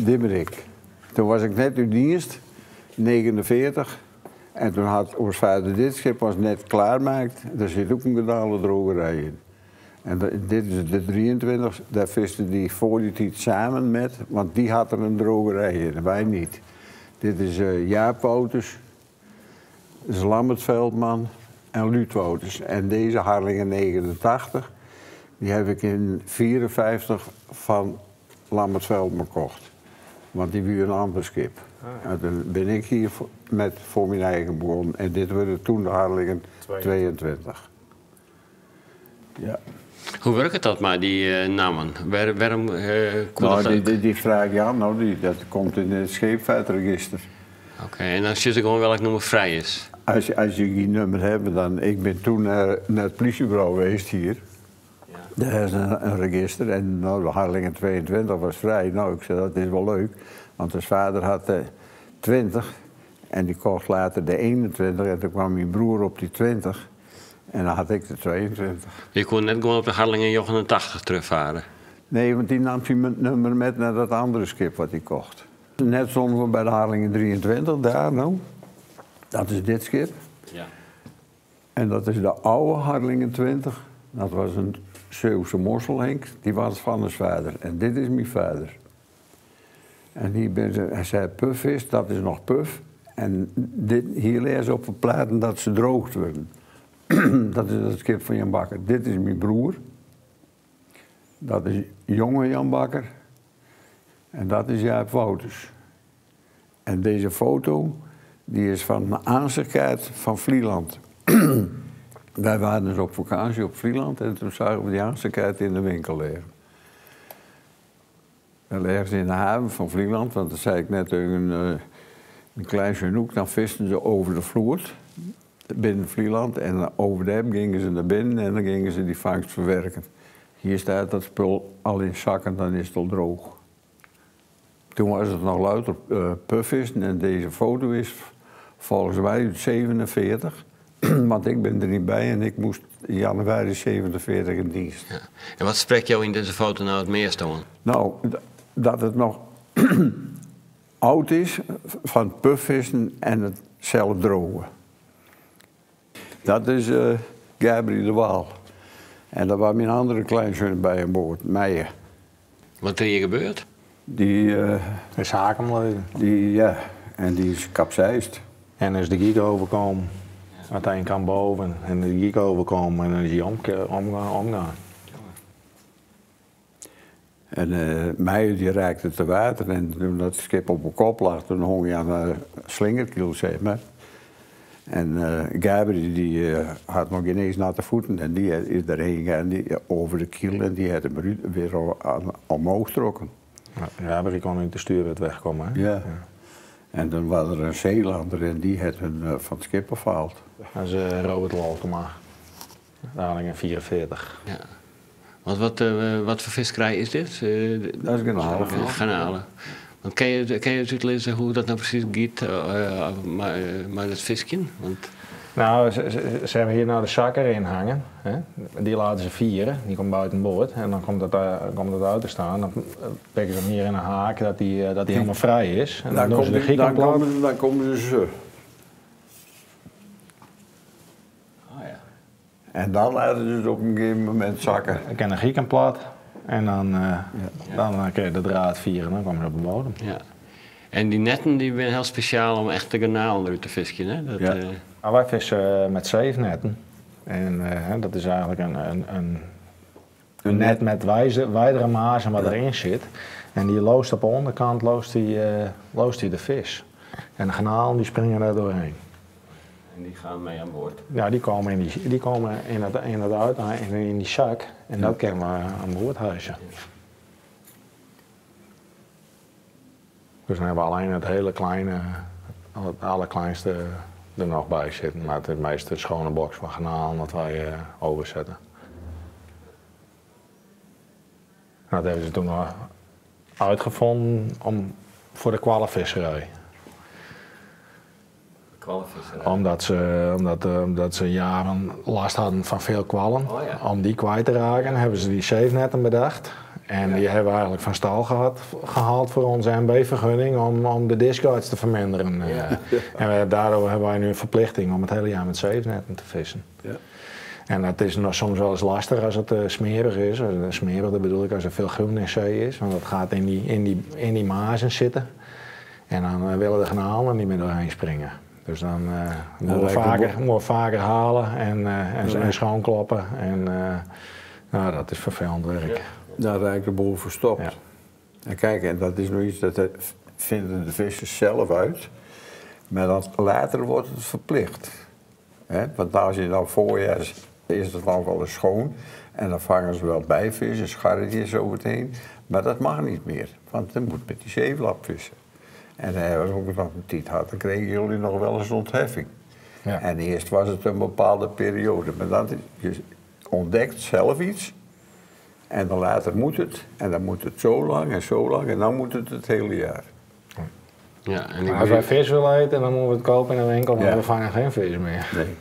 dit ben ik. Toen was ik net in dienst, 49. En toen had ons vader dit schip was net klaarmaakt. Daar zit ook een gedale drogerij in. En dit is de 23, daar viste die voor die tijd samen met, want die had er een drogerij in, wij niet. Dit is Jaap Wouters, dat is Lambert Veldman en Luut Wouters. En deze Harlingen 89, die heb ik in 54 van Lambert Veldman gekocht. Want die wil een ander schip. En toen ben ik hier voor mijn eigen begonnen. En dit werden toen de Harlingen 22. Ja. Hoe werkt dat maar, die namen? Waarom die vraag je aan, dat komt in het scheepvaartregister. Oké, en dan zit er gewoon welk nummer vrij is? Als je die nummer hebt, dan... Ik ben toen naar het politiebureau geweest hier. Ja. Daar is een register en de Harlingen 22 was vrij. Nou, ik zei, dat is wel leuk. Want zijn vader had 20 en die kocht later de 21 en toen kwam mijn broer op die 20. En dan had ik de 22. Je kon net gewoon op de Harlingen 89 terugvaren? Nee, want die nam zijn nummer met naar dat andere schip wat hij kocht. Net stonden we bij de Harlingen 23, daar nou. Dat is dit schip. Ja. En dat is de oude Harlingen 20. Dat was een Zeeuwse mosselhenk, die was van zijn vader. En dit is mijn vader. En hij zei Puff is, dat is nog Puff. En hier leer ze op een platen dat ze droogd worden. Dat is het schip van Jan Bakker. Dit is mijn broer. Dat is jonge Jan Bakker. En dat is Jaap Wouters. En deze foto, die is van een aanzichtkaart van Vlieland. Wij waren dus op vakantie op Vlieland en toen zagen we die aanzichtkaart in de winkel liggen. En ergens in de haven van Vlieland, want dat zei ik net tegen een klein genoeg, dan visten ze over de vloer. Binnen Vlieland en over de hem gingen ze naar binnen en dan gingen ze die vangst verwerken. Hier staat dat spul al in zakken, dan is het al droog. Toen was het nog louter puffvissen en deze foto is volgens mij uit 47. Want ik ben er niet bij en ik moest in januari 47 in dienst. Ja. En wat spreekt jou in deze foto nou het meest aan? Nou, dat het nog oud is van puffvissen en het zelf drogen. Dat is Gabriel de Waal. En daar was mijn andere kleinzoon bij aan boord, Meijer. Wat er hier gebeurt? Die is hakenleven. Ja, en die is kapseist. En is de giek overkomen. Uiteindelijk kan boven en de giek overkomen en dan is hij omgaan. En Meijer die raakte te water en toen dat schip op een kop lag, toen hong hij aan een slingerkiel, zeg maar. En Gabriel die had nog ineens natte voeten en die is daarheen gegaan over de kiel en die had hem weer omhoog getrokken. Ja, Gabriel kon niet te sturen het wegkomen. Hè? Ja. En dan was er een Zeelander en die had hun van het schip afgehaald. Dat is Robert Lalkema, Harlingen 44. Ja. Wat voor visserij is dit? Dat is garnalen. Garnalen. Kan je uitleggen hoe dat nou precies gaat, maar dat visje? Want... Nou, ze hebben hier nou de zakken in hangen. Hè? Die laten ze vieren, die komt buiten boord. En dan komt het uit te staan. Dan pikken ze hem hier in een haak dat die helemaal vrij is. En dan doen ze de giek aan plat. Dan komen ze zo. Oh, ja. En dan laten ze het op een gegeven moment zakken. Dan kan een giek aan plat. En dan kun je de draad vieren en dan kom je op de bodem. Ja. En die netten die zijn heel speciaal om echt de garnalen eruit te vissen, hè? Dat, ja. Nou, wij vissen met zeefnetten. En dat is eigenlijk een net met wijdere mazen wat erin zit. En die loost op de onderkant loost die de vis. En de garnalen die springen er doorheen. En die gaan mee aan boord? Ja, die komen in die zak en dat kunnen we aan boord hijsen. Ja. Dus dan hebben we alleen het hele kleine, het allerkleinste er nog bij zitten. Maar het meeste schone box van garnalen dat wij overzetten. Dat hebben ze toen nog uitgevonden voor de kwallenvisserij. Omdat ze jaren last hadden van veel kwallen. Oh, ja. Om die kwijt te raken hebben ze die zeefnetten bedacht. En die hebben we eigenlijk van stal gehaald voor onze MB-vergunning om de discards te verminderen. En daardoor hebben wij nu een verplichting om het hele jaar met zeefnetten te vissen. Ja. En dat is nog soms wel eens lastig als het smerig is. Smerig, dat bedoel ik als er veel groen in zee is. Want dat gaat in die mazen zitten. En dan willen de garnalen niet meer doorheen springen. Dus dan moeten we vaker halen en schoonkloppen. En nou, dat is vervelend werk. Ja. Daar raakt de boel verstopt. Ja. En kijk, en dat is nog iets dat vinden de vissers zelf uit. Maar dan later wordt het verplicht. Want als je dan voorjaar is het dan wel eens schoon. En dan vangen ze wel bijvissen, scharretjes over het heen. Maar dat mag niet meer. Want dan moet met die zeevlap vissen. En dan hebben we ook nog een tijd gehad, dan kregen jullie nog wel eens ontheffing. Ja. En eerst was het een bepaalde periode. Maar dan, je ontdekt zelf iets. En dan later moet het. En dan moet het zo lang en zo lang. En dan moet het hele jaar. Ja, en als wij vis willen eten, dan moeten we het kopen in een winkel. Maar we vangen geen vis meer. Nee.